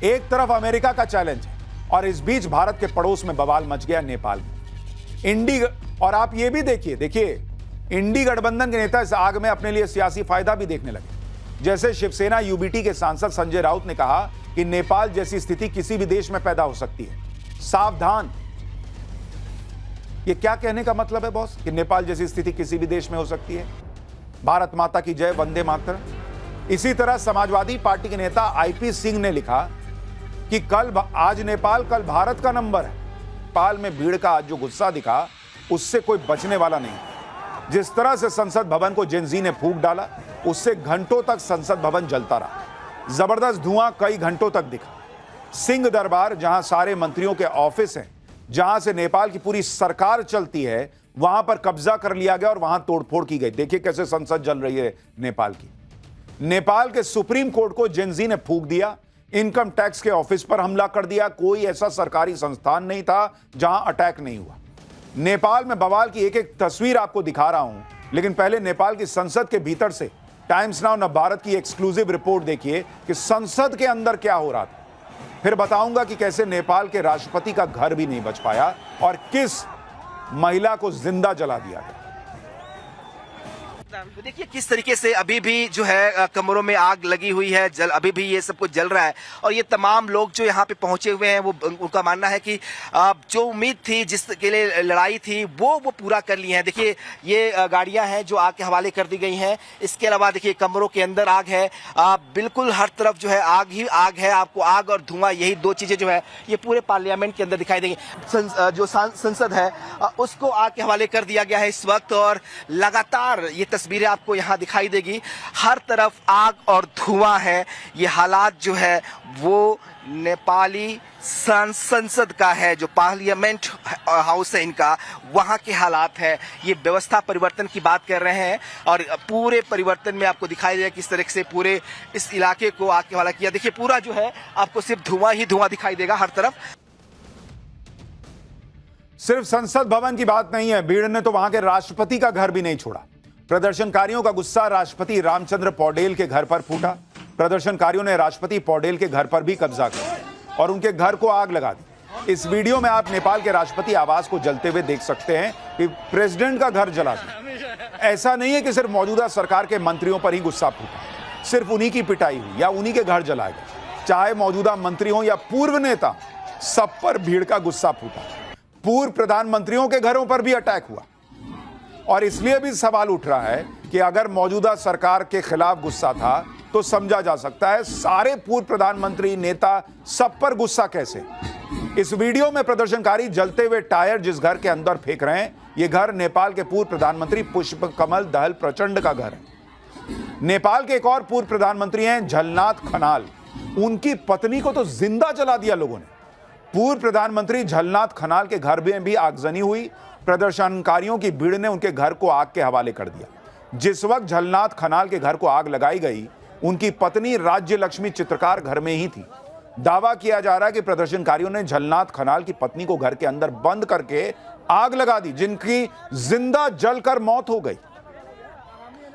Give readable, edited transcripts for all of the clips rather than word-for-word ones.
एक तरफ अमेरिका का चैलेंज है और इस बीच भारत के पड़ोस में बवाल मच गया नेपाल में। और आप ये भी देखिए इंडी गठबंधन के नेता इस आग में अपने लिए सियासी फायदा भी देखने लगे। जैसे शिवसेना यूबीटी के सांसद संजय राउत ने कहा कि नेपाल जैसी स्थिति किसी भी देश में पैदा हो सकती है, सावधान। ये क्या कहने का मतलब है बॉस कि नेपाल जैसी स्थिति किसी भी देश में हो सकती है? भारत माता की जय, वंदे मातरम। इसी तरह समाजवादी पार्टी के नेता आईपी सिंह ने लिखा कि आज नेपाल कल भारत का नंबर है। नेपाल में भीड़ का आज जो गुस्सा दिखा उससे कोई बचने वाला नहीं। जिस तरह से संसद भवन को जेनजी ने फूंक डाला उससे घंटों तक संसद भवन जलता रहा। जबरदस्त धुआं कई घंटों तक दिखा। सिंह दरबार, जहां सारे मंत्रियों के ऑफिस हैं, जहां से नेपाल की पूरी सरकार चलती है, वहां पर कब्जा कर लिया गया और वहां तोड़फोड़ की गई। देखिए कैसे संसद जल रही है नेपाल की। नेपाल के सुप्रीम कोर्ट को जेनजी ने फूंक दिया। इनकम टैक्स के ऑफिस पर हमला कर दिया। कोई ऐसा सरकारी संस्थान नहीं था जहां अटैक नहीं हुआ। नेपाल में बवाल की एक एक तस्वीर आपको दिखा रहा हूं, लेकिन पहले नेपाल की संसद के भीतर से टाइम्स नाउ नव भारत की एक्सक्लूसिव रिपोर्ट देखिए कि संसद के अंदर क्या हो रहा था। फिर बताऊंगा कि कैसे नेपाल के राष्ट्रपति का घर भी नहीं बच पाया और किस महिला को जिंदा जला दिया गया। तो देखिए किस तरीके से अभी भी जो है कमरों में आग लगी हुई है, अभी भी ये सब कुछ जल रहा है। और ये तमाम लोग जो यहाँ पे पहुंचे हुए हैं, वो उनका मानना है कि जो उम्मीद थी, जिसके लिए लड़ाई थी, वो पूरा कर ली है। देखिए ये गाड़ियां हैं जो आग के हवाले कर दी गई हैं। इसके अलावा देखिए कमरों के अंदर आग है। बिल्कुल हर तरफ जो है आग ही आग है। आपको आग और धुआं, यही दो चीजें जो है ये पूरे पार्लियामेंट के अंदर दिखाई देंगी। जो संसद है उसको आग के हवाले कर दिया गया है इस वक्त। और लगातार ये तस्वीरें आपको यहां दिखाई देगी। हर तरफ आग और धुआं है। ये हालात जो है वो नेपाली संसद का है, जो पार्लियामेंट हाउस है इनका, वहां के हालात है। ये व्यवस्था परिवर्तन की बात कर रहे हैं और पूरे परिवर्तन में आपको दिखाई देगा किस तरह से पूरे इस इलाके को आग के हवाला किया। देखिए पूरा जो है आपको सिर्फ धुआं ही धुआं दिखाई देगा हर तरफ। सिर्फ संसद भवन की बात नहीं है, भीड़ ने तो वहां के राष्ट्रपति का घर भी नहीं छोड़ा। प्रदर्शनकारियों का गुस्सा राष्ट्रपति रामचंद्र पौडेल के घर पर फूटा। प्रदर्शनकारियों ने राष्ट्रपति पौडेल के घर पर भी कब्जा किया और उनके घर को आग लगा दी। इस वीडियो में आप नेपाल के राष्ट्रपति आवास को जलते हुए देख सकते हैं कि प्रेसिडेंट का घर जला दिया। ऐसा नहीं है कि सिर्फ मौजूदा सरकार के मंत्रियों पर ही गुस्सा फूटा, सिर्फ उन्हीं की पिटाई हुई या उन्हीं के घर जलाए गए। चाहे मौजूदा मंत्री हो या पूर्व नेता, सब पर भीड़ का गुस्सा फूटा। पूर्व प्रधानमंत्रियों के घरों पर भी अटैक हुआ। और इसलिए भी सवाल उठ रहा है कि अगर मौजूदा सरकार के खिलाफ गुस्सा था तो समझा जा सकता है सारे पूर्व प्रधानमंत्री, नेता, सब पर गुस्सा कैसे। इस वीडियो में प्रदर्शनकारी जलते हुए टायर जिस घर के अंदर फेंक रहे हैं, यह घर नेपाल के पूर्व प्रधानमंत्री पुष्पकमल दहल प्रचंड का घर है। नेपाल के एक और पूर्व प्रधानमंत्री हैं झलनाथ खनाल। उनकी पत्नी को तो जिंदा जला दिया लोगों ने। पूर्व प्रधानमंत्री झलनाथ खनाल के घर में भी आगजनी हुई। प्रदर्शनकारियों की भीड़ ने उनके घर को आग के हवाले कर दिया। जिस वक्त झलनाथ खनाल के घर को आग लगाई गई, उनकी पत्नी राज्य लक्ष्मी चित्रकार घर में ही थी। दावा किया जा रहा है कि प्रदर्शनकारियों ने झलनाथ खनाल की पत्नी को घर के अंदर बंद करके आग लगा दी, जिनकी जिंदा जलकर मौत हो गई।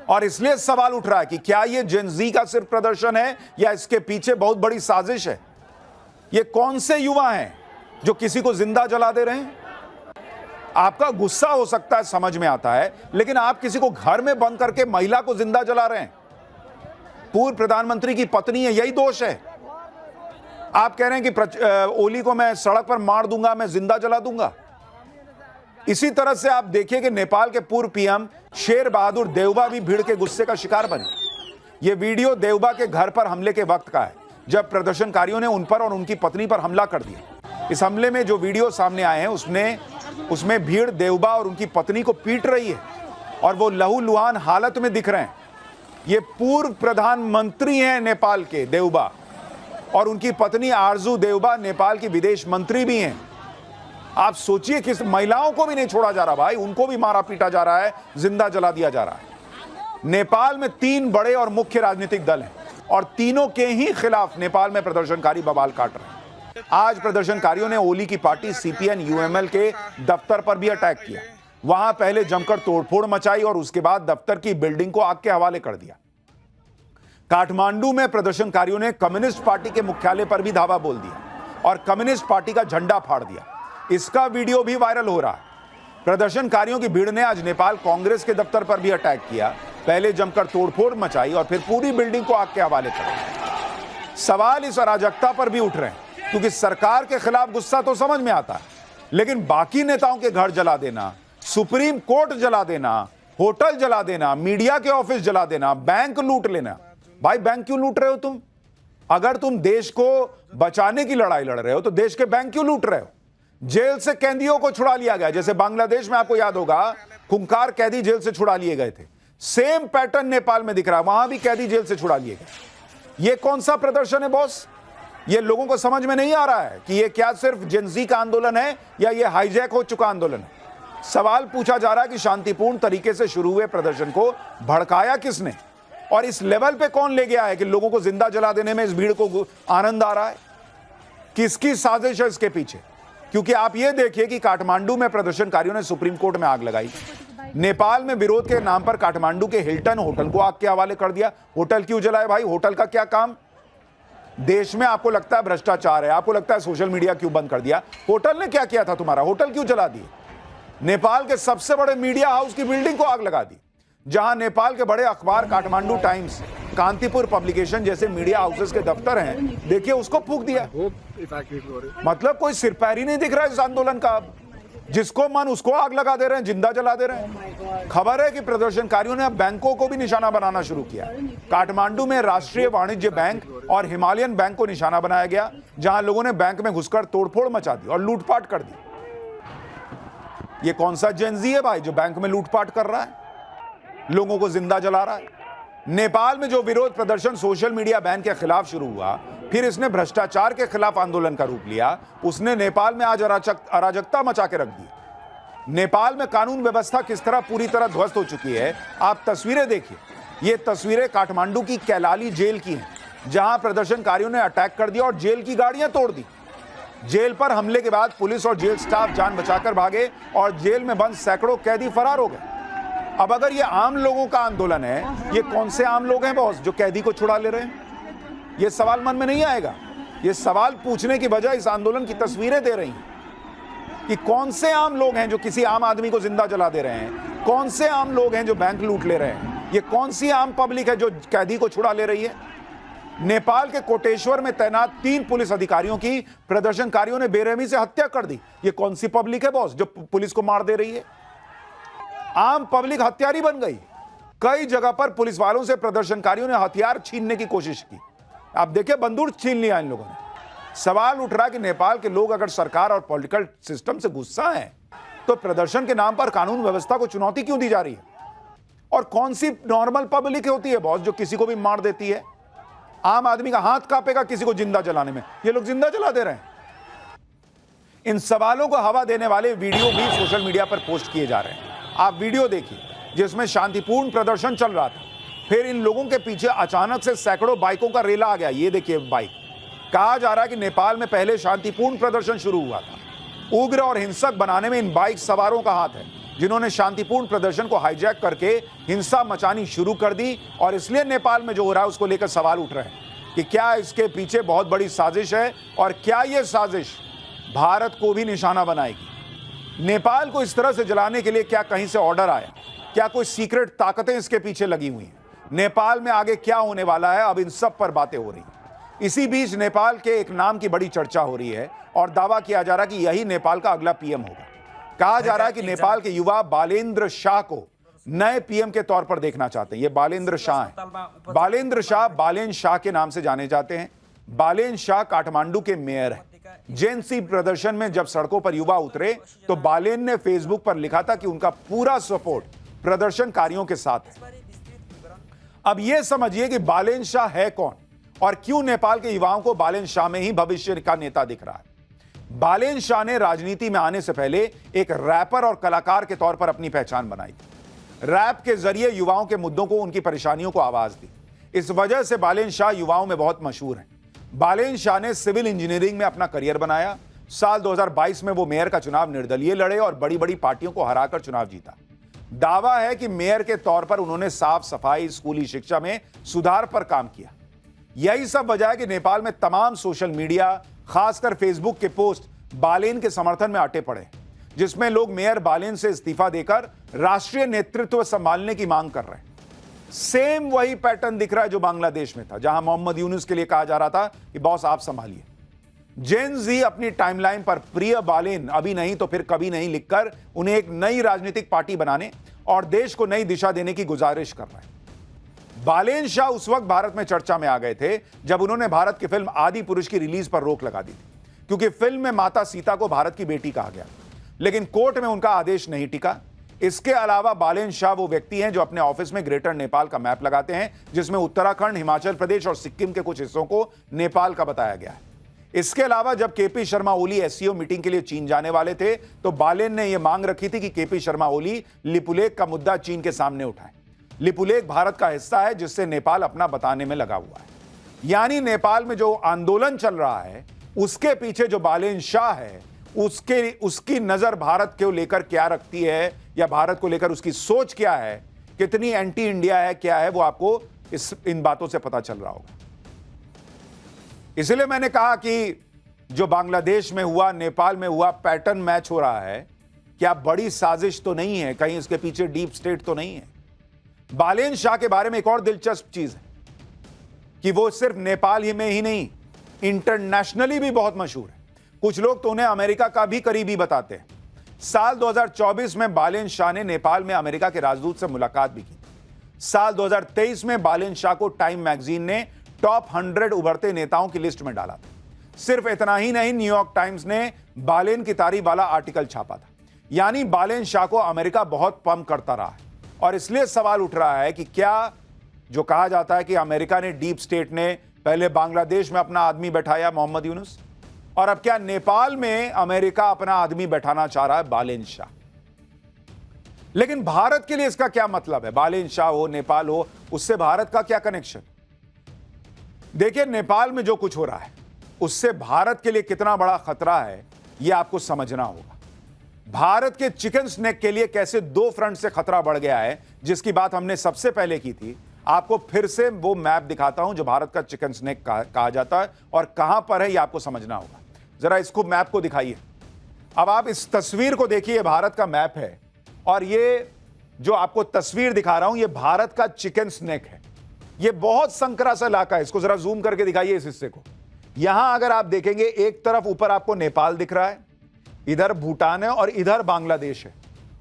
और इसलिए सवाल उठ रहा है कि क्या यह जेनजी का सिर्फ प्रदर्शन है या इसके पीछे बहुत बड़ी साजिश है। ये कौन से युवा हैं जो किसी को जिंदा जला दे रहे हैं? आपका गुस्सा हो सकता है, समझ में आता है, लेकिन आप किसी को घर में बंद करके महिला को जिंदा जला रहे हैं। पूर्व प्रधानमंत्री की पत्नी है, यही दोष है। आप कह रहे हैं कि ओली को मैं सड़क पर मार दूंगा, मैं जिंदा जला दूंगा। इसी तरह से आप देखिए कि नेपाल के पूर्व पीएम शेर बहादुर देउबा भी भीड़ के गुस्से का शिकार बने। यह वीडियो देउबा के घर पर हमले के वक्त का है, जब प्रदर्शनकारियों ने उन पर और उनकी पत्नी पर हमला कर दिया। इस हमले में जो वीडियो सामने आए हैं उसमें भीड़ देउबा और उनकी पत्नी को पीट रही है और वो लहूलुहान हालत में दिख रहे हैं। ये पूर्व प्रधानमंत्री हैं नेपाल के, देउबा, और उनकी पत्नी आरजू देउबा नेपाल की विदेश मंत्री भी हैं। आप सोचिए कि महिलाओं को भी नहीं छोड़ा जा रहा भाई, उनको भी मारा पीटा जा रहा है, जिंदा जला दिया जा रहा है। नेपाल में 3 बड़े और मुख्य राजनीतिक दल हैं और तीनों के ही खिलाफ नेपाल में प्रदर्शनकारी बवाल काट रहे हैं। आज प्रदर्शनकारियों ने ओली की पार्टी सीपीएन यूएमएल के दफ्तर पर भी अटैक किया। वहां पहले जमकर तोड़फोड़ मचाई और उसके बाद दफ्तर की बिल्डिंग को आग के हवाले कर दिया। काठमांडू में प्रदर्शनकारियों ने कम्युनिस्ट पार्टी के मुख्यालय पर भी धावा बोल दिया और कम्युनिस्ट पार्टी का झंडा फाड़ दिया। इसका वीडियो भी वायरल हो रहा है। प्रदर्शनकारियों की भीड़ ने आज नेपाल कांग्रेस के दफ्तर पर भी अटैक किया। पहले जमकर तोड़फोड़ मचाई और फिर पूरी बिल्डिंग को आग के हवाले कर दिया। सवाल इस अराजकता पर भी उठ रहे हैं क्योंकि सरकार के खिलाफ गुस्सा तो समझ में आता है, लेकिन बाकी नेताओं के घर जला देना, सुप्रीम कोर्ट जला देना, होटल जला देना, मीडिया के ऑफिस जला देना, बैंक लूट लेना। भाई बैंक क्यों लूट रहे हो तुम? अगर तुम देश को बचाने की लड़ाई लड़ रहे हो तो देश के बैंक क्यों लूट रहे हो? जेल से कैदियों को छुड़ा लिया गया, जैसे बांग्लादेश में आपको याद होगा खूंखार कैदी जेल से छुड़ा लिए गए थे। सेम पैटर्न नेपाल में दिख रहा है, वहां भी कैदी जेल से छुड़ा लिए गए। ये कौन सा प्रदर्शन है बॉस? ये लोगों को समझ में नहीं आ रहा है कि ये क्या सिर्फ जेंजी का आंदोलन है या ये हाईजैक हो चुका आंदोलन है। सवाल पूछा जा रहा है कि शांतिपूर्ण तरीके से शुरू हुए प्रदर्शन को भड़काया किसने और इस लेवल पे कौन ले गया है कि लोगों को जिंदा जला देने में इस भीड़ को आनंद आ रहा है? किसकी साजिश है इसके पीछे? क्योंकि आप ये देखिए कि काठमांडू में प्रदर्शनकारियों ने सुप्रीम कोर्ट में आग लगाई। नेपाल में विरोध के नाम पर काठमांडू के हिल्टन होटल को आग के हवाले कर दिया। होटल क्यों जलाए भाई? होटल का क्या काम? देश में आपको लगता है भ्रष्टाचार है, आपको लगता है सोशल मीडिया क्यों बंद कर दिया? होटल ने क्या किया था तुम्हारा? होटल क्यों जला दिए? नेपाल के सबसे बड़े मीडिया हाउस की बिल्डिंग को आग लगा दी, जहां नेपाल के बड़े अखबार काठमांडू टाइम्स, कांतिपुर पब्लिकेशन जैसे मीडिया हाउसेस के दफ्तर हैं, देखिए उसको फूंक दिया। मतलब कोई सिरपैरी नहीं दिख रहा है इस आंदोलन का। जिसको मन उसको आग लगा दे रहे हैं, जिंदा जला दे रहे हैं। खबर है कि प्रदर्शनकारियों ने अब बैंकों को भी निशाना बनाना शुरू किया। काठमांडू में राष्ट्रीय वाणिज्य बैंक और हिमालयन बैंक को निशाना बनाया गया, जहां लोगों ने बैंक में घुसकर तोड़फोड़ मचा दी और लूटपाट कर दी। ये कौन सा जेंजी है भाई जो बैंक में लूटपाट कर रहा है, लोगों को जिंदा जला रहा है? नेपाल में जो विरोध प्रदर्शन सोशल मीडिया बैन के खिलाफ शुरू हुआ, फिर इसने भ्रष्टाचार के खिलाफ आंदोलन का रूप लिया। उसने नेपाल में आज अराजकता मचा के रख दी। नेपाल में कानून व्यवस्था किस तरह पूरी तरह ध्वस्त हो चुकी है, आप तस्वीरें देखिए। ये तस्वीरें काठमांडू की कैलाली जेल की हैं, जहां प्रदर्शनकारियों ने अटैक कर दिया और जेल की गाड़ियां तोड़ दी। जेल पर हमले के बाद पुलिस और जेल स्टाफ जान बचाकर भागे और जेल में बंद सैकड़ों कैदी फरार हो गए। अब अगर ये आम लोगों का आंदोलन है, ये कौन से आम लोग हैं बॉस जो कैदी को छुड़ा ले रहे हैं? ये सवाल मन में नहीं आएगा। ये सवाल पूछने की वजह इस आंदोलन की तस्वीरें दे रही हैं कि कौन से आम लोग हैं जो किसी आम आदमी को जिंदा जला दे रहे हैं, कौन से आम लोग हैं जो बैंक लूट ले रहे हैं, ये कौन सी आम पब्लिक है जो कैदी को छुड़ा ले रही है। नेपाल के कोटेश्वर में तैनात 3 पुलिस अधिकारियों की प्रदर्शनकारियों ने बेरहमी से हत्या कर दी। ये कौन सी पब्लिक है बॉस जो पुलिस को मार दे रही है? आम पब्लिक हत्यारी बन गई। कई जगह पर पुलिस वालों से प्रदर्शनकारियों ने हथियार छीनने की कोशिश की। आप देखिए बंदूक छीन लिया इन लोगों ने। सवाल उठ रहा है कि नेपाल के लोग अगर सरकार और पॉलिटिकल सिस्टम से गुस्सा है तो प्रदर्शन के नाम पर कानून व्यवस्था को चुनौती क्यों दी जा रही है? और कौन सी नॉर्मल पब्लिक होती है बॉस जो किसी को भी मार देती है? आम आदमी का हाथ कांपेगा किसी को जिंदा जलाने में, ये लोग जिंदा जला दे रहे हैं। इन सवालों को हवा देने वाले वीडियो भी सोशल मीडिया पर पोस्ट किए जा रहे हैं। आप वीडियो देखिए जिसमें शांतिपूर्ण प्रदर्शन चल रहा था, फिर इन लोगों के पीछे अचानक से सैकड़ों बाइकों का रेला आ गया। ये देखिए बाइक। कहा जा रहा है कि नेपाल में पहले शांतिपूर्ण प्रदर्शन शुरू हुआ था। उग्र और हिंसक बनाने में इन बाइक सवारों का हाथ है, जिन्होंने शांतिपूर्ण प्रदर्शन को हाईजैक करके हिंसा मचानी शुरू कर दी। और इसलिए नेपाल में जो हो रहा है उसको लेकर सवाल उठ रहे हैं कि क्या इसके पीछे बहुत बड़ी साजिश है और क्या यह साजिश भारत को भी निशाना बनाएगी। नेपाल को इस तरह से जलाने के लिए क्या कहीं से ऑर्डर आया? क्या कोई सीक्रेट ताकतें इसके पीछे लगी हुई हैं? नेपाल में आगे क्या होने वाला है, अब इन सब पर बातें हो रही हैं। इसी बीच नेपाल के एक नाम की बड़ी चर्चा हो रही है और दावा किया जा रहा है कि यही नेपाल का अगला पीएम होगा। कहा जा रहा है कि नेपाल के युवा बालेन्द्र शाह को नए पीएम के तौर पर देखना चाहते हैं। ये बालेन्द्र शाह हैं। बालेन्द्र शाह बालेन शाह के नाम से जाने जाते हैं। बालेन शाह काठमांडू के मेयर हैं। जेएनसी प्रदर्शन में जब सड़कों पर युवा उतरे तो बालेन ने फेसबुक पर लिखा था कि उनका पूरा सपोर्ट प्रदर्शनकारियों के साथ है। अब यह समझिए कि बालेन शाह है कौन और क्यों नेपाल के युवाओं को बालेन शाह में ही भविष्य का नेता दिख रहा है। बालेन शाह ने राजनीति में आने से पहले एक रैपर और कलाकार के तौर पर अपनी पहचान बनाई थी। रैप के जरिए युवाओं के मुद्दों को, उनकी परेशानियों को आवाज दी। इस वजह से बालेन शाह युवाओं में बहुत मशहूर हैं। बालेन शाह ने सिविल इंजीनियरिंग में अपना करियर बनाया। साल 2022 में वो मेयर का चुनाव निर्दलीय लड़े और बड़ी बड़ी पार्टियों को हराकर चुनाव जीता। दावा है कि मेयर के तौर पर उन्होंने साफ सफाई, स्कूली शिक्षा में सुधार पर काम किया। यही सब वजह है कि नेपाल में तमाम सोशल मीडिया, खासकर फेसबुक के पोस्ट बालेन के समर्थन में अटे पड़े, जिसमें लोग मेयर बालेन से इस्तीफा देकर राष्ट्रीय नेतृत्व संभालने की मांग कर रहे हैं। सेम वही पैटर्न दिख रहा है जो बांग्लादेश में था, जहां मोहम्मद यूनुस के लिए कहा जा रहा था कि बॉस आप संभालिए। जेन जी अपनी टाइमलाइन पर प्रिय बालेन अभी नहीं तो फिर कभी नहीं लिखकर उन्हें एक नई राजनीतिक पार्टी बनाने और देश को नई दिशा देने की गुजारिश कर रहे हैं। बालेन शाह उस वक्त भारत में चर्चा में आ गए थे जब उन्होंने भारत की फिल्म आदि पुरुष की रिलीज पर रोक लगा दी थी, क्योंकि फिल्म में माता सीता को भारत की बेटी कहा गया, लेकिन कोर्ट में उनका आदेश नहीं टिका। इसके अलावा बालेन शाह वो व्यक्ति हैं जो अपने ऑफिस में ग्रेटर नेपाल का मैप लगाते हैं, जिसमें उत्तराखंड, हिमाचल प्रदेश और सिक्किम के कुछ हिस्सों को नेपाल का बताया गया है। इसके अलावा जब KP Sharma Oli SCO meeting के लिए चीन जाने वाले थे तो बालेन ने यह मांग रखी थी कि केपी शर्मा ओली लिपुलेख का मुद्दा चीन के सामने उठाएं। लिपुलेख भारत का हिस्सा है जिससे नेपाल अपना बताने में लगा हुआ है। यानी नेपाल में जो आंदोलन चल रहा है उसके पीछे जो बालेन शाह है उसकी नजर भारत को लेकर क्या रखती है, या भारत को लेकर उसकी सोच क्या है, कितनी एंटी इंडिया है, क्या है, वो आपको इन बातों से पता चल रहा होगा। इसलिए मैंने कहा कि जो बांग्लादेश में हुआ, नेपाल में हुआ, पैटर्न मैच हो रहा है। क्या बड़ी साजिश तो नहीं है, कहीं इसके पीछे डीप स्टेट तो नहीं है। बालेन शाह के बारे में एक और दिलचस्प चीज है कि वो सिर्फ नेपाल ही में ही नहीं, इंटरनेशनली भी बहुत मशहूर है। कुछ लोग तो उन्हें अमेरिका का भी करीबी बताते हैं। साल 2024 में बालेन शाह ने नेपाल में अमेरिका के राजदूत से मुलाकात भी की। साल 2023 में बालेन शाह को टाइम मैगजीन ने टॉप 100 उभरते नेताओं की लिस्ट में डाला था। सिर्फ इतना ही नहीं, न्यूयॉर्क टाइम्स ने बालेन की तारीफ वाला आर्टिकल छापा था। यानी बालेन शाह को अमेरिका बहुत पंप करता रहा है, और इसलिए सवाल उठ रहा है कि क्या जो कहा जाता है कि अमेरिका ने, डीप स्टेट ने पहले बांग्लादेश में अपना आदमी बैठाया मोहम्मद यूनुस, और अब क्या नेपाल में अमेरिका अपना आदमी बैठाना चाह रहा है बालेन शाह। लेकिन भारत के लिए इसका क्या मतलब है? बालेन शाह हो, नेपाल हो, उससे भारत का क्या कनेक्शन? देखिए, नेपाल में जो कुछ हो रहा है उससे भारत के लिए कितना बड़ा खतरा है यह आपको समझना होगा। भारत के चिकन स्नेक के लिए कैसे दो फ्रंट से खतरा बढ़ गया है, जिसकी बात हमने सबसे पहले की थी। आपको फिर से वो मैप दिखाता हूं जो भारत का चिकन स्नेक कहा जाता है और कहां पर है, यह आपको समझना होगा। जरा इसको, मैप को दिखाइए। अब आप इस तस्वीर को देखिए, भारत का मैप है, और ये जो आपको तस्वीर दिखा रहा हूं ये भारत का चिकन स्नेक है। ये बहुत संकरा सा इलाका है। इसको जरा जूम करके दिखाइए इस हिस्से को। यहां अगर आप देखेंगे, एक तरफ ऊपर आपको नेपाल दिख रहा है, इधर भूटान है और इधर बांग्लादेश है,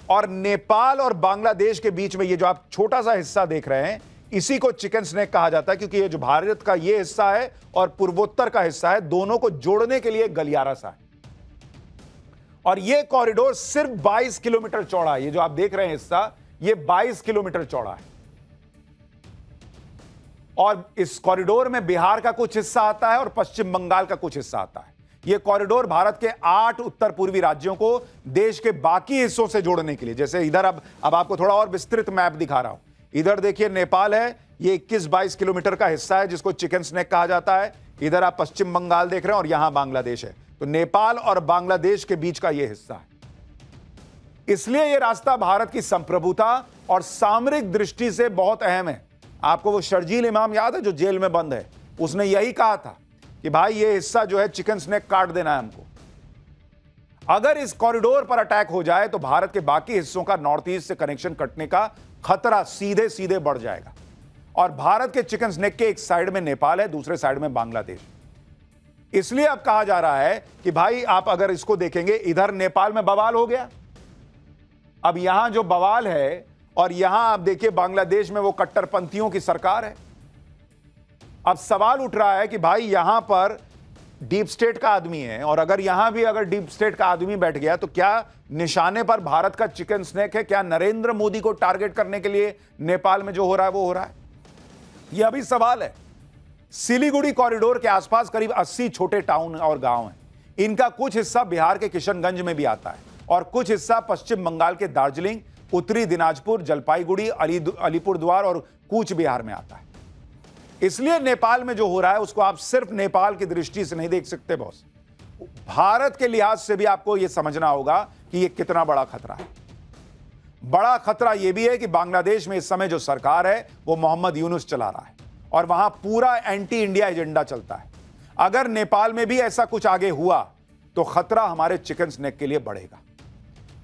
और नेपाल और बांग्लादेश के बीच में ये जो आप छोटा सा हिस्सा देख रहे हैं, इसी को चिकन स्नेक कहा जाता है, क्योंकि ये जो भारत का ये हिस्सा है और पूर्वोत्तर का हिस्सा है, दोनों को जोड़ने के लिए गलियारा सा है। और ये कॉरिडोर सिर्फ 22 किलोमीटर चौड़ा है। ये जो आप देख रहे हैं हिस्सा, ये 22 किलोमीटर चौड़ा है, और इस कॉरिडोर में बिहार का कुछ हिस्सा आता है और पश्चिम बंगाल का कुछ हिस्सा आता है। यह कॉरिडोर भारत के 8 उत्तर पूर्वी राज्यों को देश के बाकी हिस्सों से जोड़ने के लिए, जैसे इधर अब आपको थोड़ा और विस्तृत मैप दिखा रहा हूं। इधर देखिए नेपाल है, ये 21-22 किलोमीटर का हिस्सा है जिसको चिकन स्नेक कहा जाता है। इधर आप पश्चिम बंगाल देख रहे हैं और यहां बांग्लादेश है। तो नेपाल और बांग्लादेश के बीच का यह हिस्सा है। इसलिए यह रास्ता भारत की संप्रभुता और सामरिक दृष्टि से बहुत अहम है। आपको वो शर्जील इमाम याद है जो जेल में बंद है? उसने यही कहा था कि भाई ये हिस्सा जो है चिकन स्नेक काट देना है हमको। अगर इस कॉरिडोर पर अटैक हो जाए तो भारत के बाकी हिस्सों का नॉर्थ ईस्ट से कनेक्शन कटने का खतरा सीधे सीधे बढ़ जाएगा। और भारत के चिकन स्नेक के एक साइड में नेपाल है, दूसरे साइड में बांग्लादेश। इसलिए अब कहा जा रहा है कि भाई आप अगर इसको देखेंगे, इधर नेपाल में बवाल हो गया, अब यहां जो बवाल है, और यहां आप देखिए बांग्लादेश में वो कट्टरपंथियों की सरकार है। अब सवाल उठ रहा है कि भाई यहां पर डीप स्टेट का आदमी है, और अगर यहां भी अगर डीप स्टेट का आदमी बैठ गया तो क्या निशाने पर भारत का चिकन स्नेक है? क्या नरेंद्र मोदी को टारगेट करने के लिए नेपाल में जो हो रहा है वो हो रहा है? यह अभी सवाल है। सिलीगुड़ी कॉरिडोर के आसपास करीब 80 छोटे टाउन और गांव हैं। इनका कुछ हिस्सा बिहार के किशनगंज में भी आता है, और कुछ हिस्सा पश्चिम बंगाल के दार्जिलिंग, उत्तरी दिनाजपुर, जलपाईगुड़ी, अलीपुरद्वार और कूच बिहार में आता है। इसलिए नेपाल में जो हो रहा है उसको आप सिर्फ नेपाल की दृष्टि से नहीं देख सकते बॉस, भारत के लिहाज से भी आपको यह समझना होगा कि यह कितना बड़ा खतरा है। बड़ा खतरा यह भी है कि बांग्लादेश में इस समय जो सरकार है वो मोहम्मद यूनुस चला रहा है और वहां पूरा एंटी इंडिया एजेंडा चलता है। अगर नेपाल में भी ऐसा कुछ आगे हुआ तो खतरा हमारे चिकन स्नैक के लिए बढ़ेगा।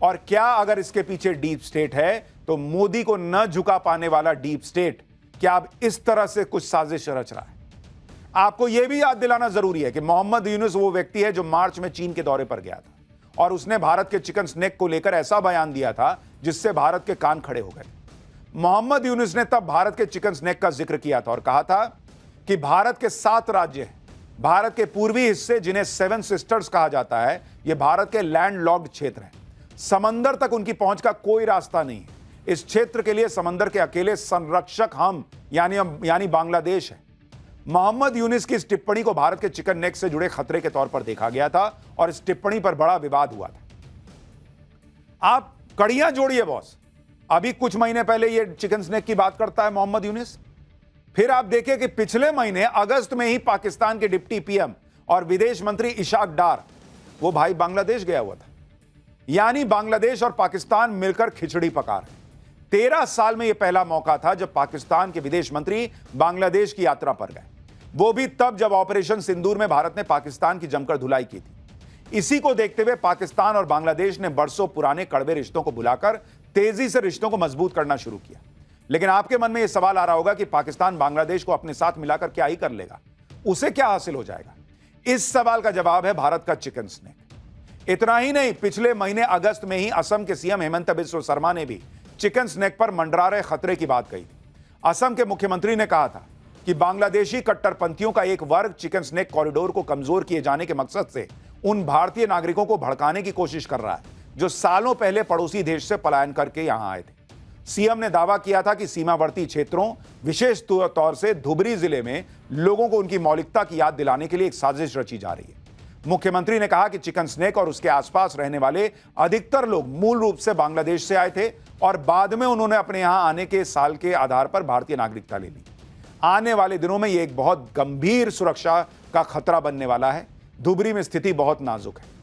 और क्या अगर इसके पीछे डीप स्टेट है तो मोदी को न झुका पाने वाला डीप स्टेट क्या अब इस तरह से कुछ साजिश रच रहा है? आपको यह भी याद दिलाना जरूरी है कि मोहम्मद यूनुस वो व्यक्ति है जो मार्च में चीन के दौरे पर गया था और उसने भारत के चिकन स्नैक को लेकर ऐसा बयान दिया था जिससे भारत के कान खड़े हो गए। मोहम्मद यूनुस ने तब भारत के चिकन स्नैक का जिक्र किया था और कहा था कि भारत के 7 राज्य हैं, भारत के पूर्वी हिस्से जिन्हें 7 सिस्टर्स कहा जाता है, यह भारत के लैंड लॉक्ड क्षेत्र हैं। समंदर तक उनकी पहुंच का कोई रास्ता नहीं है। इस क्षेत्र के लिए समंदर के अकेले संरक्षक हम यानी बांग्लादेश है। मोहम्मद यूनुस की इस टिप्पणी को भारत के चिकन नेक से जुड़े खतरे के तौर पर देखा गया था और इस टिप्पणी पर बड़ा विवाद हुआ था। आप कड़ियां जोड़िए बॉस, अभी कुछ महीने पहले यह चिकन स्नैक की बात करता है मोहम्मद यूनुस, फिर आप देखिए कि पिछले महीने अगस्त में ही पाकिस्तान के डिप्टी पीएम और विदेश मंत्री इशाक डार, वो भाई बांग्लादेश गया हुआ था। यानी बांग्लादेश और पाकिस्तान मिलकर खिचड़ी पका रहे। 13 साल में यह पहला मौका था जब पाकिस्तान के विदेश मंत्री बांग्लादेश की यात्रा पर गए, वो भी तब जब ऑपरेशन सिंदूर में भारत ने पाकिस्तान की जमकर धुलाई की थी। इसी को देखते हुए पाकिस्तान और बांग्लादेश ने बरसों पुराने कड़वे रिश्तों को बुलाकर तेजी से रिश्तों को मजबूत करना शुरू किया। लेकिन आपके मन में यह सवाल आ रहा होगा कि पाकिस्तान बांग्लादेश को अपने साथ मिलाकर क्या ही कर लेगा, उसे क्या हासिल हो जाएगा? इस सवाल का जवाब है भारत का चिकन स्नैक। इतना ही नहीं, पिछले महीने अगस्त में ही असम के सीएम हेमंत बिस्वा शर्मा ने भी चिकन स्नैक पर मंडरा रहे खतरे की बात कही। असम के मुख्यमंत्री ने कहा था कि बांग्लादेशी कट्टरपंथियों का एक वर्ग चिकन स्नैक कॉरिडोर को कमजोर किए जाने के मकसद से उन भारतीय नागरिकों को भड़काने की कोशिश कर रहा है जो सालों पहले पड़ोसी देश से पलायन करके यहां आए थे। सीएम ने दावा किया था कि सीमावर्ती क्षेत्रों, विशेष तौर से धुबरी जिले में लोगों को उनकी मौलिकता की याद दिलाने के लिए एक साजिश रची जा रही है। मुख्यमंत्री ने कहा कि चिकन स्नैक और उसके आसपास रहने वाले अधिकतर लोग मूल रूप से बांग्लादेश से आए थे और बाद में उन्होंने अपने यहां आने के साल के आधार पर भारतीय नागरिकता ले ली। आने वाले दिनों में यह एक बहुत गंभीर सुरक्षा का खतरा बनने वाला है। धुबरी में स्थिति बहुत नाजुक है।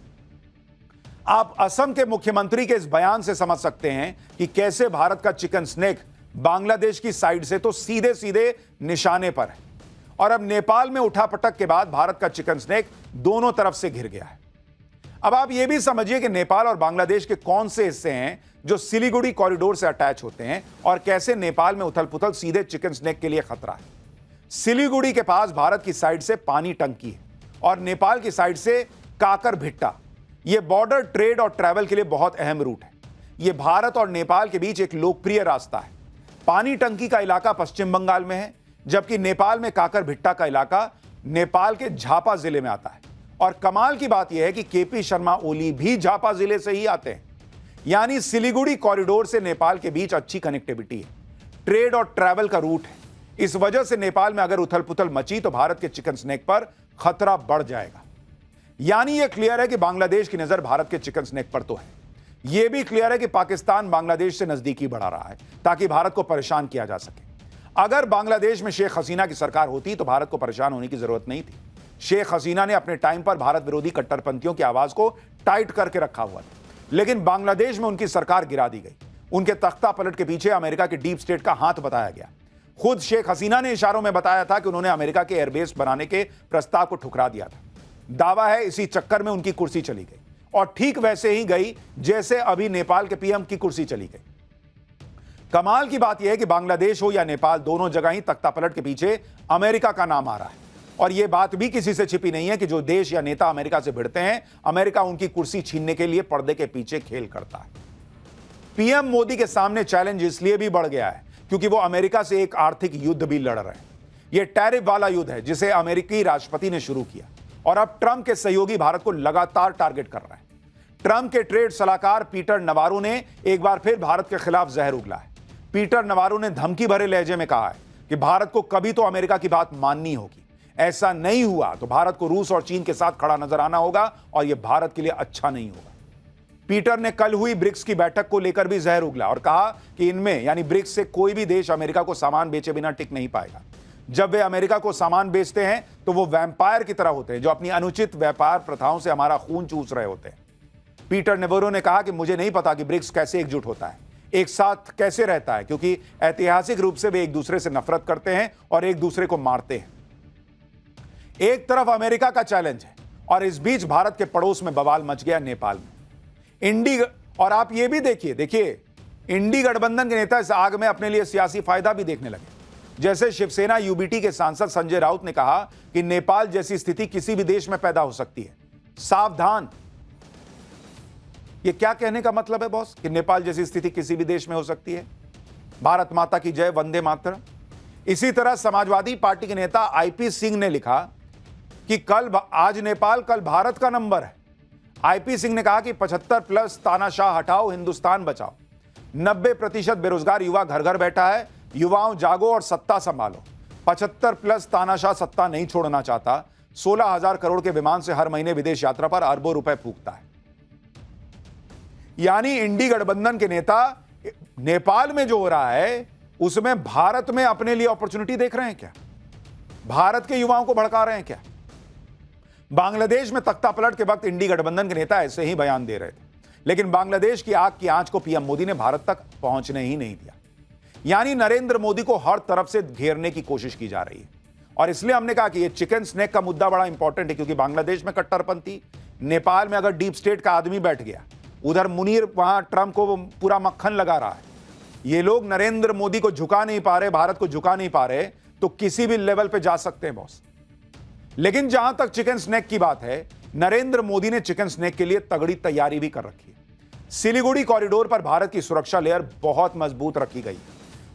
आप असम के मुख्यमंत्री के इस बयान से समझ सकते हैं कि कैसे भारत का चिकन स्नैक बांग्लादेश की साइड से तो सीधे सीधे निशाने पर है और अब नेपाल में उठापटक के बाद भारत का चिकन स्नैक दोनों तरफ से घिर गया है। अब आप यह भी समझिए कि नेपाल और बांग्लादेश के कौन से हिस्से हैं जो सिलीगुड़ी कॉरिडोर से अटैच होते हैं और कैसे नेपाल में उथल पुथल सीधे चिकन स्नैक के लिए खतरा है। सिलीगुड़ी के पास भारत की साइड से पानी टंकी है और नेपाल की साइड से काकर भिट्टा। यह बॉर्डर ट्रेड और ट्रैवल के लिए बहुत अहम रूट है। यह भारत और नेपाल के बीच एक लोकप्रिय रास्ता है। पानी टंकी का इलाका पश्चिम बंगाल में है, जबकि नेपाल में काकर भिट्टा का इलाका नेपाल के झापा जिले में आता है। और कमाल की बात यह है कि केपी शर्मा ओली भी झापा जिले से ही आते हैं। यानी सिलीगुड़ी कॉरिडोर से नेपाल के बीच अच्छी कनेक्टिविटी है, ट्रेड और ट्रैवल का रूट है। इस वजह से नेपाल में अगर उथल पुथल मची तो भारत के चिकन स्नैक पर खतरा बढ़ जाएगा। यानी यह क्लियर है कि बांग्लादेश की नजर भारत के चिकन स्नैक पर तो है। यह भी क्लियर है कि पाकिस्तान बांग्लादेश से नजदीकी बढ़ा रहा है ताकि भारत को परेशान किया जा सके। अगर बांग्लादेश में शेख हसीना की सरकार होती तो भारत को परेशान होने की जरूरत नहीं थी। शेख हसीना ने अपने टाइम पर भारत विरोधी कट्टरपंथियों की आवाज को टाइट करके रखा हुआ था, लेकिन बांग्लादेश में उनकी सरकार गिरा दी गई। उनके तख्ता पलट के पीछे अमेरिका के डीप स्टेट का हाथ बताया गया। खुद शेख हसीना ने इशारों में बताया था कि उन्होंने अमेरिका के एयरबेस बनाने के प्रस्ताव को ठुकरा दिया था। दावा है इसी चक्कर में उनकी कुर्सी चली गई और ठीक वैसे ही गई जैसे अभी नेपाल के पीएम की कुर्सी चली गई। कमाल की बात यह है कि बांग्लादेश हो या नेपाल, दोनों जगह ही तख्तापलट के पीछे अमेरिका का नाम आ रहा है। और यह बात भी किसी से छिपी नहीं है कि जो देश या नेता अमेरिका से भिड़ते हैं, अमेरिका उनकी कुर्सी छीनने के लिए पर्दे के पीछे खेल करता है। पीएम मोदी के सामने चैलेंज इसलिए भी बढ़ गया है क्योंकि वो अमेरिका से एक आर्थिक युद्ध भी लड़ रहे हैं। यह टैरिफ वाला युद्ध है जिसे अमेरिकी राष्ट्रपति ने शुरू किया और अब ट्रंप के सहयोगी भारत को लगातार टारगेट कर रहे हैं। ट्रंप के ट्रेड सलाहकार पीटर नवारो ने एक बार फिर भारत के खिलाफ जहर उगला है। पीटर नवारो ने धमकी भरे लहजे में कहा है कि भारत को कभी तो अमेरिका की बात माननी होगी। ऐसा नहीं हुआ तो भारत को रूस और चीन के साथ खड़ा नजर आना होगा और यह भारत के लिए अच्छा नहीं होगा। पीटर ने कल हुई ब्रिक्स की बैठक को लेकर भी जहर उगला और कहा कि इनमें यानी ब्रिक्स से कोई भी देश अमेरिका को सामान बेचे बिना टिक नहीं पाएगा। जब वे अमेरिका को सामान बेचते हैं तो वो वैम्पायर की तरह होते हैं जो अपनी अनुचित व्यापार प्रथाओं से हमारा खून चूस रहे होते हैं। पीटर नेवरो ने कहा कि मुझे नहीं पता कि ब्रिक्स कैसे एकजुट होता है। एक साथ कैसे रहता है, क्योंकि ऐतिहासिक रूप से वे एक दूसरे से नफरत करते हैं और एक दूसरे को मारते हैं। एक तरफ अमेरिका का चैलेंज है और इस बीच भारत के पड़ोस में बवाल मच गया नेपाल में। और आप ये भी देखिए इंडी गठबंधन के नेता इस आग में अपने लिए सियासी फायदा भी देखने लगे। जैसे शिवसेना यूबीटी के सांसद संजय राउत ने कहा कि नेपाल जैसी स्थिति किसी भी देश में पैदा हो सकती है, सावधान। ये क्या कहने का मतलब है बॉस, कि नेपाल जैसी स्थिति किसी भी देश में हो सकती है? भारत माता की जय, वंदे मातरम। इसी तरह समाजवादी पार्टी के नेता आईपी सिंह ने लिखा कि आज नेपाल कल भारत का नंबर है। आईपी सिंह ने कहा कि 75+ तानाशाह हटाओ, हिंदुस्तान बचाओ। 90% बेरोजगार युवा घर घर बैठा है, युवाओं जागो और सत्ता संभालो। 75+ तानाशाह सत्ता नहीं छोड़ना चाहता। 16,000 करोड़ के विमान से हर महीने विदेश यात्रा पर अरबों रुपए फूकता है। यानी इंडी गठबंधन के नेता नेपाल में जो हो रहा है उसमें भारत में अपने लिए अपॉर्चुनिटी देख रहे हैं क्या? भारत के युवाओं को भड़का रहे हैं क्या? बांग्लादेश में तख्ता पलट के वक्त इंडी गठबंधन के नेता ऐसे ही बयान दे रहे थे, लेकिन बांग्लादेश की आग की आंच को पीएम मोदी ने भारत तक पहुंचने ही नहीं दिया। यानी नरेंद्र मोदी को हर तरफ से घेरने की कोशिश की जा रही है। और इसलिए हमने कहा कि यह चिकन स्नैक का मुद्दा बड़ा इंपॉर्टेंट है, क्योंकि बांग्लादेश में कट्टरपंथी, नेपाल में अगर डीप स्टेट का आदमी बैठ गया, उधर मुनीर वहां ट्रंप को पूरा मक्खन लगा रहा है, ये लोग नरेंद्र मोदी को झुका नहीं पा रहे, भारत को झुका नहीं पा रहे, तो किसी भी लेवल पे जा सकते हैं बॉस। लेकिन जहां तक चिकन स्नैक की बात है, नरेंद्र मोदी ने चिकन स्नैक के लिए तगड़ी तैयारी भी कर रखी है। सिलीगुड़ी कॉरिडोर पर भारत की सुरक्षा लेयर बहुत मजबूत रखी गई है।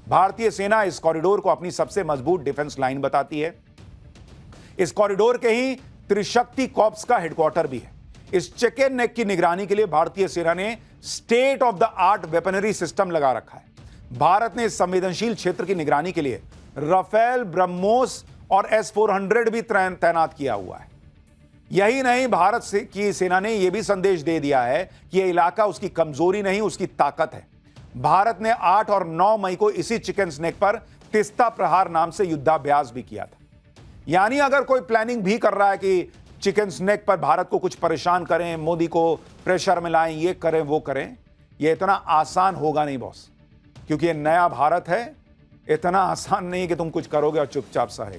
भारतीय सेना इस कॉरिडोर को अपनी सबसे मजबूत डिफेंस लाइन बताती है। इस कॉरिडोर के ही त्रिशक्ति कॉर्प्स का हेडक्वार्टर भी है। इस चिकन नेक की निगरानी के लिए भारतीय सेना ने state of the art weaponry system लगा रखा है। भारत ने इस संवेदनशील क्षेत्र की निगरानी के लिए राफेल, ब्रह्मोस और S-400 भी तैनात किया हुआ है। यही नहीं, भारत की सेना ने यह भी संदेश दे दिया है कि यह इलाका उसकी कमजोरी नहीं, उसकी ताकत है। भारत ने 8 और 9 मई को इसी चिकन स्नैक पर तिस्ता प्रहार नाम से युद्धाभ्यास भी किया था। यानी अगर कोई प्लानिंग भी कर रहा है कि चिकन स्नैक पर भारत को कुछ परेशान करें, मोदी को प्रेशर में लाएं, ये करें वो करें, यह इतना आसान होगा नहीं बॉस, क्योंकि यह नया भारत है। इतना आसान नहीं कि तुम कुछ करोगे और चुपचाप सहेगा।